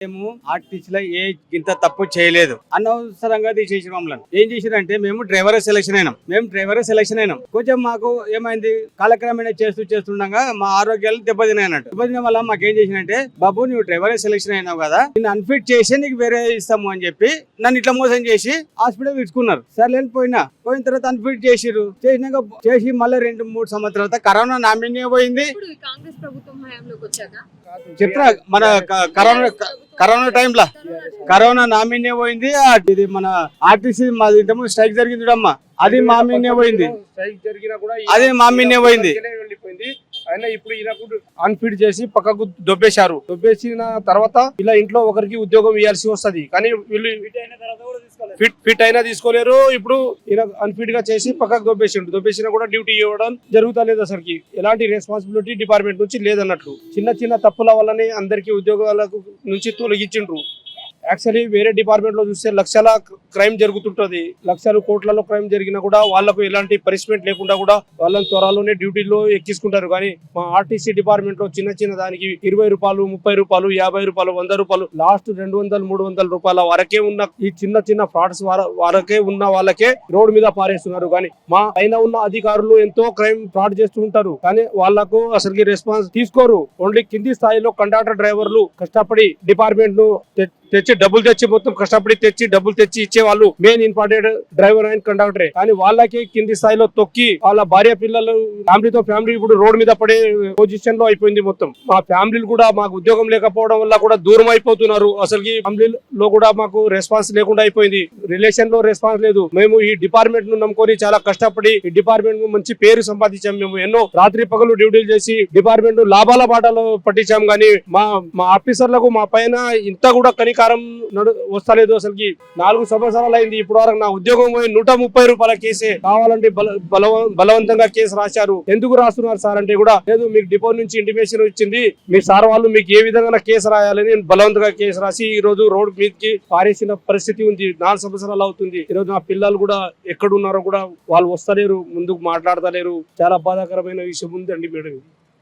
మేము ఆర్టిస్ట్ లో ఇంత తప్పు చేయలేదు, అనవసరంగా తీసేసి మమ్మల్ని ఏం చేసిరంటే మేము డ్రైవర్ సెలక్షన్ అయినాం. కొంచెం మాకు ఏమైంది, కాలక్రమేణా చేస్తుండగా మా ఆరోగ్యాలు దెబ్బతిన వల్ల మాకేం చేసినంటే, బాబు నువ్వు డ్రైవర్ సెలక్షన్ అయినావు కదా, నిన్ను అన్ఫిట్ చేసి నీకు వేరే ఇస్తాము అని చెప్పి నన్ను ఇట్లా మోసం చేసి హాస్పిటల్ ఇచ్చుకున్నారు. సరే పోయిన తర్వాత అన్ఫిట్ చేసి మళ్ళీ 2-3 సంవత్సరాల తర్వాత కరోనా నామినీ పోయింది. చెప్తా మన కరోనా నామినీ పోయింది. ఇది మన ఆర్టీసీ మాది ఇంతకుముందు స్ట్రైక్ జరిగింది చూడమ్మా, అది మా మీనే పోయింది. అదే మా మీనే పోయింది. ఆయన ఇప్పుడు ఈయనకు అన్ఫిట్ చేసి పక్కకు దొబ్బేసిన తర్వాత ఇలా ఇంట్లో ఒకరికి ఉద్యోగం ఇవ్వాల్సి వస్తది. కానీ వీళ్ళు ఫిట్ అయినా తీసుకోలేరు. ఇప్పుడు ఈయన అన్ఫిట్ గా చేసి పక్కకు దొబ్బేసినా కూడా డ్యూటీ ఇవ్వడం జరుగుతలేదు. అసలుకి ఎలాంటి రెస్పాన్సిబిలిటీ డిపార్ట్మెంట్ నుంచి లేదన్నట్లు. చిన్న తప్పుల వల్లనే అందరికి ఉద్యోగాలకు నుంచి తొలగించిండ్రు. యాక్చువల్లీ వేరే డిపార్ట్మెంట్ లో చూస్తే లక్షల క్రైమ్ జరుగుతుంటది, లక్షల కోట్లలో క్రైమ్ జరిగినా కూడా వాళ్ళకు ఎలాంటి పనిష్మెంట్ లేకుండా కూడా వాళ్ళని త్వరలోనే డ్యూటీలో ఎక్కించుకుంటారు. కానీ మా ఆర్టీసీ డిపార్ట్మెంట్ లో చిన్న దానికి 20 రూపాయలు, 30 రూపాయలు, 50 రూపాయలు, 100 రూపాయలు, లాస్ట్ 200, 300 రూపాయల వరకే ఉన్న ఈ చిన్న ఫ్రాడ్స్ వరకే ఉన్న వాళ్ళకే రోడ్ మీద పారేస్తున్నారు. కానీ మా పైన ఉన్న అధికారులు ఎంతో క్రైమ్ ఫ్రాడ్ చేస్తూ ఉంటారు, కానీ వాళ్ళకు అసలుకి రెస్పాన్స్ తీసుకోరు. ఓన్లీ కింది స్థాయిలో కండక్టర్ డ్రైవర్లు కష్టపడి డిపార్ట్మెంట్ ను డబ్బులు తెచ్చి మొత్తం కష్టపడి డబ్బులు తెచ్చి ఇచ్చే వాళ్ళు మెయిన్ ఇంపార్టెంట్ డ్రైవర్ అండ్ కండక్టరే. కానీ వాళ్ళకి కింది స్థాయిలో తొక్కి వాళ్ళ భార్య పిల్లలు ఫ్యామిలీ ఇప్పుడు రోడ్ మీద పడే పొజిషన్ లో అయిపోయింది మొత్తం. మా ఫ్యామిలీలు కూడా మాకు ఉద్యోగం లేకపోవడం వల్ల కూడా దూరం అయిపోతున్నారు. అసలు ఫ్యామిలీలో కూడా మాకు రెస్పాన్స్ లేకుండా అయిపోయింది. రిలేషన్ లో రెస్పాన్స్ లేదు. మేము ఈ డిపార్ట్మెంట్ ను నమ్ముకొని చాలా కష్టపడి ఈ డిపార్ట్మెంట్ కు మంచి పేరు సంపాదించాం. మేము ఎన్నో రాత్రి పగలు డ్యూటీలు చేసి డిపార్ట్మెంట్ లాభాల బాటలో పట్టించాం. కానీ మా ఆఫీసర్లకు మా పైన ఇంత కూడా కనికారం వస్తలేదు. అసలుకి 4 సంవత్సరాలు అయింది ఇప్పుడు వరకు. నా ఉద్యోగం పోయి 130 రూపాయల కేసే కావాలంటే బలవంతంగా కేసు రాశారు. ఎందుకు రాస్తున్నారు సార్ అంటే కూడా లేదు, మీకు డిపో నుంచి ఇంటిమేషన్ ఇచ్చింది, మీ సార్ వాళ్ళు మీకు ఏ విధంగా కేసు రాయాలని బలవంతంగా కేసు రాసి ఈ రోజు రోడ్ మీదకి పారేసిన పరిస్థితి ఉంది. 4 సంవత్సరాలు అవుతుంది. ఈ రోజు నా పిల్లలు కూడా ఎక్కడున్నారో కూడా వాళ్ళు వస్తలేరు, ముందుకు మాట్లాడతలేరు. చాలా బాధాకరమైన విషయం ఉందండి మేడం.